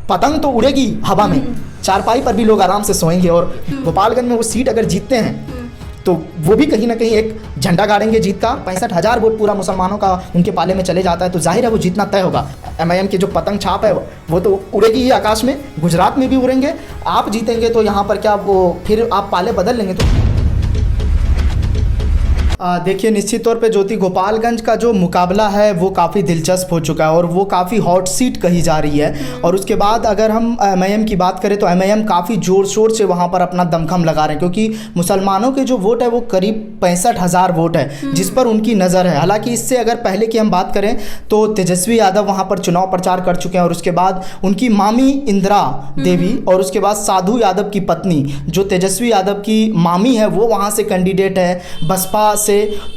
पतंग तो उड़ेगी हवा में, चारपाई पर भी लोग आराम से सोएंगे। और गोपालगंज में वो सीट अगर जीतते हैं तो वो भी कहीं ना कहीं एक झंडा गाड़ेंगे जीत का। 65,000 वोट पूरा मुसलमानों का उनके पाले में चले जाता है, तो जाहिर है वो जीतना तय होगा। MIM की जो पतंग छाप है वो तो उड़ेगी ही आकाश में, गुजरात में भी उड़ेंगे। आप जीतेंगे तो यहाँ पर क्या वो फिर आप पाले बदल लेंगे। तो देखिए, निश्चित तौर पे ज्योति, गोपालगंज का जो मुकाबला है वो काफ़ी दिलचस्प हो चुका है और वो काफ़ी हॉट सीट कही जा रही है। और उसके बाद अगर हम MIM की बात करें तो MIM काफ़ी ज़ोर शोर से वहाँ पर अपना दमखम लगा रहे हैं, क्योंकि मुसलमानों के जो वोट है वो करीब 65,000 वोट है जिस पर उनकी नज़र है। हालांकि इससे अगर पहले की हम बात करें तो तेजस्वी यादव वहाँ पर चुनाव प्रचार कर चुके हैं और उसके बाद उनकी मामी इंदिरा देवी और उसके बाद साधु यादव की पत्नी जो तेजस्वी यादव की मामी है वो वहाँ से कैंडिडेट है बसपा से।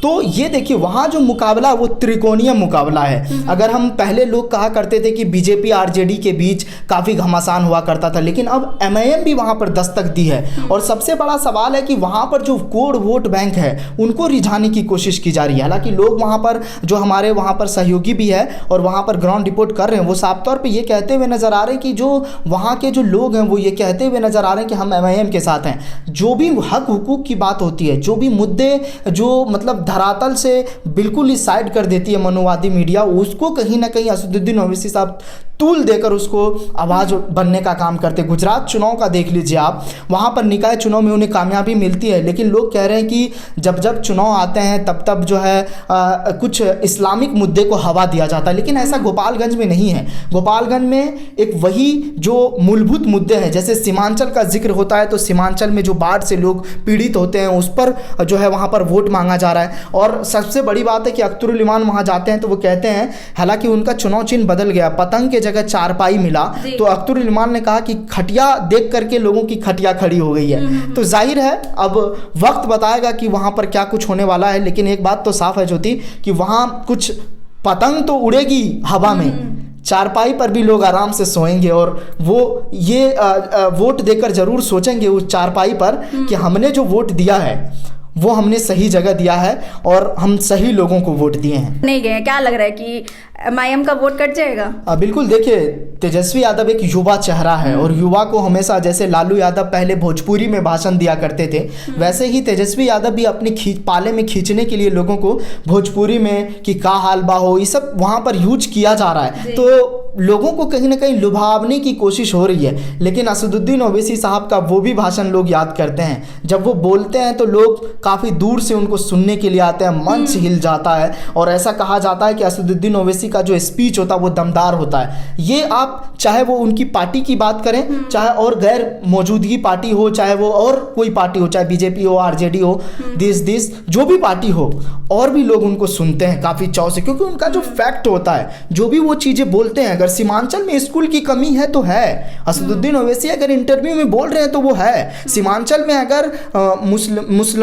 तो ये देखिए, वहाँ जो मुकाबला वो त्रिकोणीय मुकाबला है। अगर हम पहले लोग कहा करते थे कि बीजेपी RJD के बीच काफ़ी घमासान हुआ करता था, लेकिन अब MIM भी वहाँ पर दस्तक दी है। और सबसे बड़ा सवाल है कि वहाँ पर जो कोर वोट बैंक है उनको रिझाने की कोशिश की जा रही है। हालांकि लोग वहाँ पर जो हमारे वहाँ पर सहयोगी भी है और वहाँ पर ग्राउंड रिपोर्ट कर रहे हैं वो साफ तौर पर ये कहते हुए नजर आ रहे हैं कि जो वहाँ के जो लोग हैं वो ये कहते हुए नजर आ रहे हैं कि हम MIM के साथ हैं। जो भी हक हुकूक की बात होती है, जो भी मुद्दे जो मतलब धरातल से बिल्कुल इस साइड कर देती है मनुवादी मीडिया, उसको कहीं ना कहीं असदुद्दीन ओवैसी साहब तूल देकर उसको आवाज़ बनने का काम करते। गुजरात चुनाव का देख लीजिए आप, वहाँ पर निकाय चुनाव में उन्हें कामयाबी मिलती है, लेकिन लोग कह रहे हैं कि जब जब चुनाव आते हैं तब तब जो है कुछ इस्लामिक मुद्दे को हवा दिया जाता है, लेकिन ऐसा गोपालगंज में नहीं है। गोपालगंज में एक वही जो मूलभूत मुद्दे हैं, जैसे सीमांचल का जिक्र होता है तो सीमांचल में जो बाढ़ से लोग पीड़ित होते हैं उस पर जो है वहाँ पर वोट मांगा जा रहा है। और सबसे बड़ी बात है कि अख्तरुल इमान वहाँ जाते हैं तो वो कहते हैं, हालांकि उनका चुनाव चिन्ह बदल गया, पतंग के जगह चारपाई मिला, तो अख्तरुल इमान ने कहा कि खटिया देख करके लोगों की खटिया खड़ी हो गई है। तो जाहिर है अब वक्त बताएगा कि वहाँ पर क्या कुछ होने वाला है, लेकिन एक बात तो साफ है ज्योति कि वहाँ कुछ पतंग तो उड़ेगी हवा में, चारपाई पर भी लोग आराम से सोएंगे और वो ये वोट देकर जरूर सोचेंगे उस चारपाई पर कि हमने जो वोट दिया है वो हमने सही जगह दिया है और हम सही लोगों को वोट दिए हैं। नहीं गए, क्या लग रहा है कि MIM का वोट कट जाएगा? बिल्कुल, देखिए तेजस्वी यादव एक युवा चेहरा है और युवा को हमेशा, जैसे लालू यादव पहले भोजपुरी में भाषण दिया करते थे, वैसे ही तेजस्वी यादव भी अपनी पाले में खींचने के लिए लोगों को भोजपुरी में कि का हाल बा हो, ये सब वहाँ पर यूज किया जा रहा है। तो लोगों को कहीं ना कहीं लुभावने की कोशिश हो रही है। लेकिन असदुद्दीन ओवैसी साहब का वो भी भाषण लोग याद करते हैं, जब वो बोलते हैं तो लोग काफ़ी दूर से उनको सुनने के लिए आते हैं, मंच हिल जाता है और ऐसा कहा जाता है कि असदुद्दीन ओवैसी का जो स्पीच होता है वो दमदार होता है। ये आप चाहे वो उनकी पार्टी की बात करें, चाहे और गैर मौजूदगी पार्टी हो, चाहे वो और कोई पार्टी हो, चाहे बीजेपी हो, RJD हो, देश जो भी पार्टी हो, और भी लोग उनको सुनते हैं काफ़ी चाव से, क्योंकि उनका जो फैक्ट होता है, जो भी वो चीज़ें बोलते हैं। अगर सीमांचल में स्कूल की कमी है तो है, असदुद्दीन ओवैसी अगर इंटरव्यू में बोल रहे हैं तो वो है। सीमांचल में अगर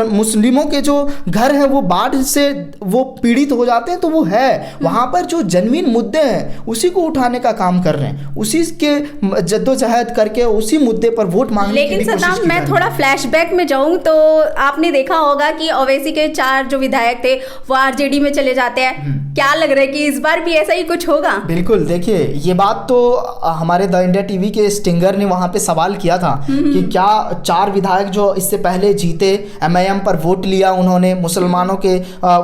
मुस्लिमों के जो घर हैं वो बाढ़ से वो पीड़ित हो जाते हैं तो वो है। वहाँ पर जो जेन्युइन मुद्दे हैं उसी को उठाने का काम कर रहे हैं, उसी के जद्दोजहद करके उसी मुद्दे पर वोट मांगने की कोशिश। लेकिन सदाम, मैं थोड़ा फ्लैशबैक में जाऊं तो आपने देखा होगा कि ओवैसी के 4 जो विधायक थे वो RJD में चले जाते हैं। क्या लग रहा है कि इस बार भी ऐसा ही कुछ होगा? बिल्कुल, देखिए ये बात तो हमारे द इंडिया टीवी के स्टिंगर ने वहाँ पे सवाल किया था कि क्या 4 विधायक जो इससे पहले जीते, MIM पर वोट लिया उन्होंने, मुसलमानों के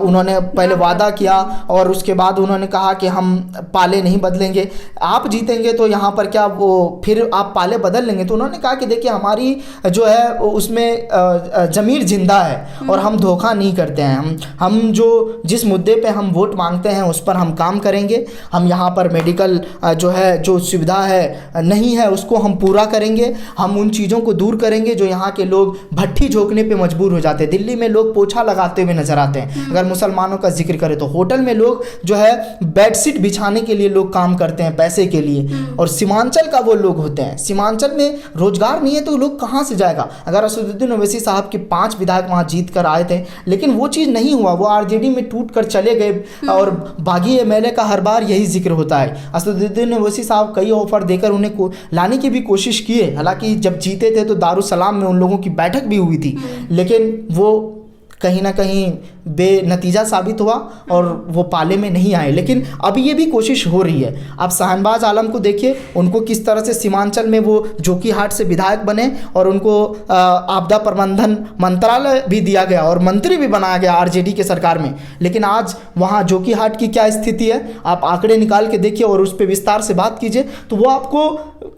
उन्होंने पहले वादा किया और उसके बाद उन्होंने कहा कि हम पाले नहीं बदलेंगे, आप जीतेंगे तो यहाँ पर क्या वो फिर आप पाले बदल लेंगे? तो उन्होंने कहा कि देखिए हमारी जो है उसमें ज़मीर जिंदा है और हम धोखा नहीं करते हैं। हम जो जिस मुद्दे पे हम वोट मांगते हैं उस पर हम काम करेंगे। हम यहाँ पर मेडिकल जो है जो सुविधा है नहीं है उसको हम पूरा करेंगे। हम उन चीज़ों को दूर करेंगे जो यहाँ के लोग भट्ठी झोंकने पे मजबूर हो जाते हैं। दिल्ली में लोग पोछा लगाते हुए नजर आते हैं। अगर मुसलमानों का जिक्र करें तो होटल में लोग जो है बेडशीट बिछाने के लिए लोग काम करते हैं पैसे के लिए, और सीमांचल का वो लोग होते हैं। सीमांचल में रोजगार नहीं है तो लोग कहाँ से जाएगा? अगर असदुद्दीन ओवैसी साहब के 5 विधायक वहाँ जीत कर आए थे, लेकिन वो चीज़ नहीं हुआ, वो RJD में टूट कर चले गए और बागी MLA का हर बार यही जिक्र होता है। असदुद्दीन ओवैसी साहब कई ऑफर देकर उन्हें लाने की भी कोशिश किए, हालांकि जब जीते थे तो दारुसलाम में उन लोगों की बैठक भी हुई थी, लेकिन वो कहीं ना कहीं बेनतीजा साबित हुआ और वो पाले में नहीं आए। लेकिन अभी ये भी कोशिश हो रही है। आप शाहनवाज आलम को देखिए, उनको किस तरह से सीमांचल में वो जोकीहाट से विधायक बने और उनको आपदा प्रबंधन मंत्रालय भी दिया गया और मंत्री भी बनाया गया आरजेडी के सरकार में। लेकिन आज वहाँ जोकीहाट की क्या स्थिति है, आप आंकड़े निकाल के देखिए और उस पर विस्तार से बात कीजिए तो वो आपको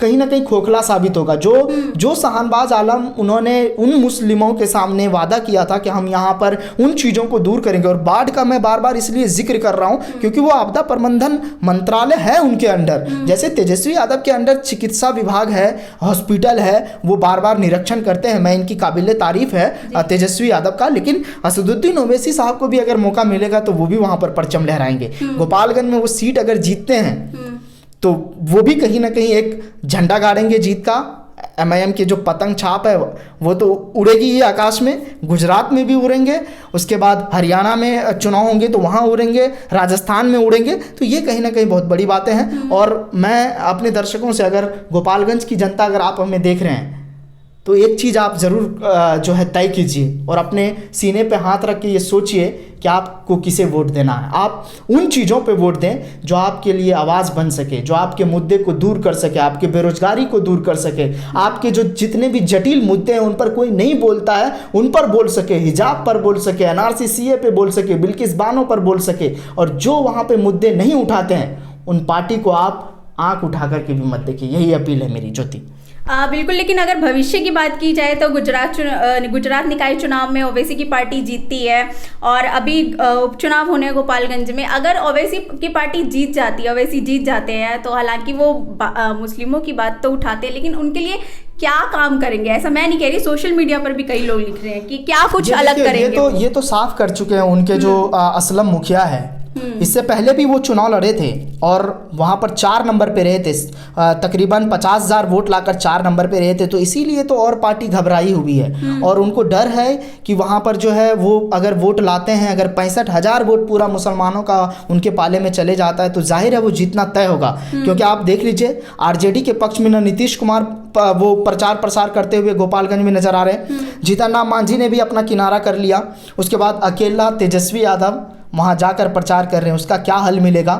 कहीं ना कहीं खोखला साबित होगा। जो शाहनवाज आलम उन्होंने उन मुस्लिमों के सामने वादा किया था कि हम यहाँ पर उन चीज़ों को दूर करेंगे, और बाढ़ का मैं बार बार इसलिए जिक्र कर रहा हूँ क्योंकि वो आपदा प्रबंधन मंत्रालय है उनके अंडर। जैसे तेजस्वी यादव के अंडर चिकित्सा विभाग है, हॉस्पिटल है, वो बार बार निरीक्षण करते हैं, मैं इनकी काबिल तारीफ है तेजस्वी यादव का। लेकिन असदुद्दीन ओवैसी साहब को भी अगर मौका मिलेगा तो वो भी वहाँ पर परचम लहराएंगे। गोपालगंज में वो सीट अगर जीतते हैं तो वो भी कहीं ना कहीं एक झंडा गाड़ेंगे जीत का। MIM की जो पतंग छाप है वो तो उड़ेगी ही आकाश में, गुजरात में भी उड़ेंगे, उसके बाद हरियाणा में चुनाव होंगे तो वहाँ उड़ेंगे, राजस्थान में उड़ेंगे। तो ये कहीं ना कहीं बहुत बड़ी बातें हैं। और मैं अपने दर्शकों से, अगर गोपालगंज की जनता अगर आप हमें देख रहे हैं तो एक चीज़ आप ज़रूर जो है तय कीजिए और अपने सीने पे हाथ रख के ये सोचिए कि आपको किसे वोट देना है। आप उन चीज़ों पे वोट दें जो आपके लिए आवाज़ बन सके, जो आपके मुद्दे को दूर कर सके, आपके बेरोजगारी को दूर कर सके, आपके जो जितने भी जटिल मुद्दे हैं उन पर कोई नहीं बोलता है उन पर बोल सके, हिजाब पर बोल सके, NRC CA पे बोल सके, बिल्किस बानो पर बोल सके। और जो वहाँ पर मुद्दे नहीं उठाते हैं उन पार्टी को आप आँख उठा करके भी मत देखिए। यही अपील है मेरी ज्योति। बिल्कुल। लेकिन अगर भविष्य की बात की जाए तो गुजरात निकाय चुनाव में ओवैसी की पार्टी जीतती है और अभी उपचुनाव होने हैं गोपालगंज में। अगर ओवैसी की पार्टी जीत जाती है, ओवैसी जीत जाते हैं, तो हालांकि वो मुस्लिमों की बात तो उठाते हैं, लेकिन उनके लिए क्या काम करेंगे ऐसा मैं नहीं कह रही, सोशल मीडिया पर भी कई लोग लिख रहे हैं कि क्या कुछ अलग करेंगे। ये तो साफ कर चुके हैं उनके जो असलम मुखिया है। इससे पहले भी वो चुनाव लड़े थे और वहाँ पर 4 नंबर पे रहे थे, तकरीबन 50,000 वोट लाकर 4 नंबर पे रहे थे। तो इसीलिए तो और पार्टी घबराई हुई है और उनको डर है कि वहाँ पर जो है वो अगर वोट लाते हैं, अगर 65,000 वोट पूरा मुसलमानों का उनके पाले में चले जाता है तो जाहिर है वो जीतना तय होगा। क्योंकि आप देख लीजिए आरजेडी के पक्ष में नीतीश कुमार वो प्रचार प्रसार करते हुए गोपालगंज में नजर आ रहे हैं। जीतन राम मांझी ने भी अपना किनारा कर लिया। उसके बाद अकेला तेजस्वी यादव वहां जाकर प्रचार कर रहे हैं। उसका क्या हल मिलेगा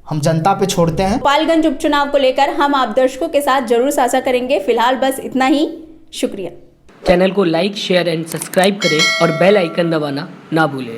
हम जनता पे छोड़ते हैं। गोपालगंज उपचुनाव को लेकर हम आप दर्शकों के साथ जरूर साझा करेंगे। फिलहाल बस इतना ही, शुक्रिया। चैनल को लाइक, शेयर एंड सब्सक्राइब करें और बेल आइकन दबाना ना भूलें।